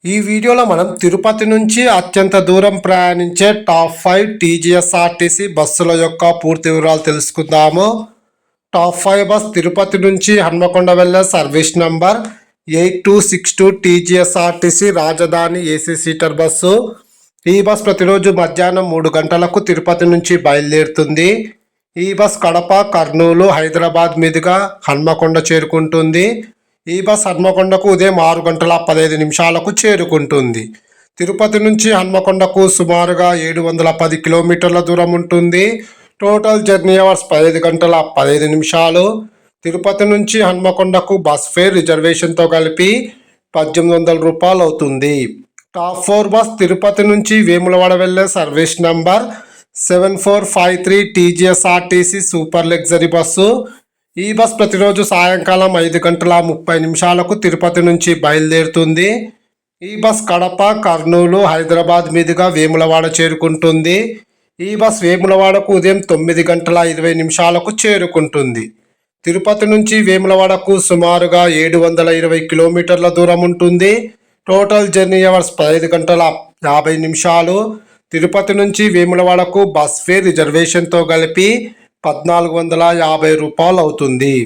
ఈ వీడియోలో మనం తిరుపతి నుంచి అత్యంత దూరం ప్రయాణించే టాప్ 5 టీజీఎస్ఆర్టీసీ బస్సుల యొక్క పూర్తి వివరాలు తెలుసుకుందాము. టాప్ 5 బస్ తిరుపతి నుంచి హన్మకొండ వెళ్ళే సర్వీస్ నంబర్ 8262 టీజీఎస్ఆర్టీసీ రాజధాని ఏసీ సీటర్ బస్సు. ఈ బస్ ప్రతిరోజు మధ్యాహ్నం 3 గంటలకు తిరుపతి నుంచి బయలుదేరుతుంది. ఈ బస్ కడప, కర్నూలు, హైదరాబాద్ మీదుగా హన్మకొండ చేరుకుంటుంది. ఈ బస్ హన్మకొండకు ఉదయం 6:15 చేరుకుంటుంది. తిరుపతి నుంచి హన్మకొండకు సుమారుగా 710 కిలోమీటర్ల దూరం ఉంటుంది. Total journey hours 15:15. తిరుపతి నుంచి హన్మకొండకు బస్ ఫేర్ రిజర్వేషన్తో కలిపి 1800 రూపాయలు అవుతుంది. టాప్ 4 బస్ తిరుపతి నుంచి వేములవాడ వెళ్ళే service number 7453 TGSRTC super luxury bus. ఈ బస్ ప్రతిరోజు సాయంకాలం 5:30 తిరుపతి నుంచి బయలుదేరుతుంది. ఈ బస్ కడప, కర్నూలు, హైదరాబాద్ మీదుగా వేములవాడ చేరుకుంటుంది. ఈ బస్ వేములవాడకు ఉదయం 9:20 చేరుకుంటుంది. తిరుపతి నుంచి వేములవాడకు సుమారుగా 720 కిలోమీటర్ల దూరం ఉంటుంది. Total journey hours 15:50. తిరుపతి నుంచి వేములవాడకు బస్ ఫేర్ రిజర్వేషన్తో కలిపి 1450 రూపాయలు అవుతుంది.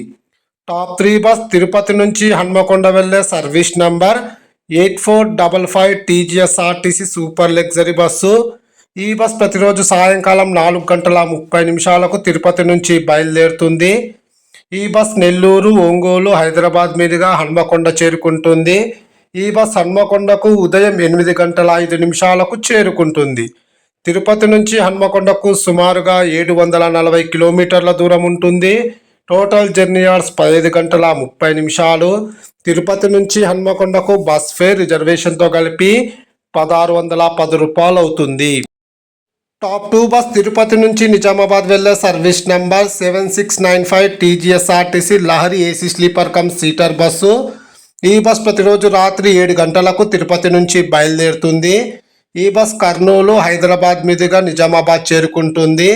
టాప్ 3 బస్ తిరుపతి నుంచి హన్మకొండ వెళ్ళే service number 8455 TGSRTC super luxury bus. ఈ బస్ ప్రతిరోజు సాయంకాలం 4:30 తిరుపతి నుంచి బయలుదేరుతుంది. ఈ బస్ నెల్లూరు, ఒంగోలు, హైదరాబాద్ మీదుగా హన్మకొండ చేరుకుంటుంది. ఈ బస్ హన్మకొండకు ఉదయం 8:05 చేరుకుంటుంది. తిరుపతి నుంచి హన్మకొండకు సుమారుగా 740 కిలోమీటర్ల దూరం ఉంటుంది. Total journey hours 15:30. తిరుపతి నుంచి హన్మకొండకు బస్ ఫేర్ రిజర్వేషన్తో కలిపి 1610 రూపాయలు అవుతుంది. టాప్ 2 బస్ తిరుపతి నుంచి నిజామాబాద్ వెళ్ళే service number 7695 TGSRTC Lahari AC sleeper come seater bus. ఈ బస్ ప్రతిరోజు రాత్రి 7 గంటలకు తిరుపతి నుంచి బయలుదేరుతుంది. ఈ బస్ కర్నూలు, హైదరాబాద్ మీదుగా నిజామాబాద్ చేరుకుంటుంది.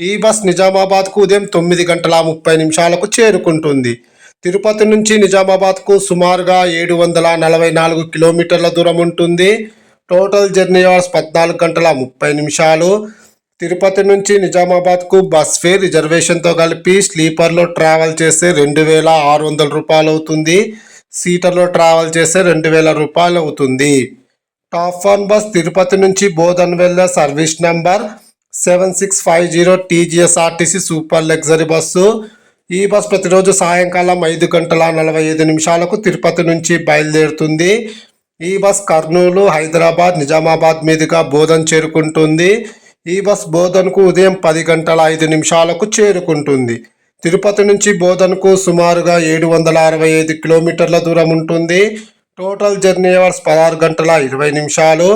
ఈ బస్ నిజామాబాద్కు ఉదయం 9:30 చేరుకుంటుంది. తిరుపతి నుంచి నిజామాబాద్కు సుమారుగా 744 కిలోమీటర్ల దూరం ఉంటుంది. Total journey hours 14:30. తిరుపతి నుంచి నిజామాబాద్కు బస్ ఫేర్ రిజర్వేషన్తో కలిపి స్లీపర్లో ట్రావెల్ చేస్తే 2600 రూపాయలు అవుతుంది. సీటర్లో ట్రావెల్ చేస్తే 2000 రూపాయలు అవుతుంది. టాప్ 1 బస్ తిరుపతి నుంచి బోధన్ వెళ్ళే service number 7650 TGSRTC super luxury bus. ఈ బస్ ప్రతిరోజు సాయంకాలం 5:45 తిరుపతి నుంచి బయలుదేరుతుంది. ఈ బస్ కర్నూలు, హైదరాబాద్, నిజామాబాద్ మీదుగా బోధన్ చేరుకుంటుంది. ఈ బస్ బోధన్కు ఉదయం 10:05 చేరుకుంటుంది. తిరుపతి నుంచి బోధన్కు సుమారుగా 765 కిలోమీటర్ల దూరం ఉంటుంది. Total journey hours 16:20.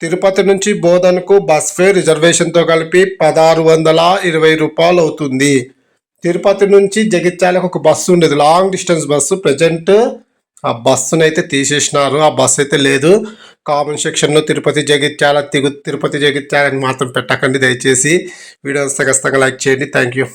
తిరుపతి నుంచి బోధన్కు బస్ ఫేర్ రిజర్వేషన్తో కలిపి 1620 రూపాయలు అవుతుంది. తిరుపతి నుంచి జగిత్యాలకు ఒక బస్సు ఉండేది, లాంగ్ డిస్టెన్స్ బస్సు. ప్రజెంట్ ఆ బస్సును అయితే తీసేసినారు. ఆ బస్సు అయితే లేదు. కామెంట్ సెక్షన్లో తిరుపతి జగిత్యాల అని మాత్రం పెట్టకండి దయచేసి. వీడియో ఖచ్చితంగా లైక్ చేయండి. Thank you.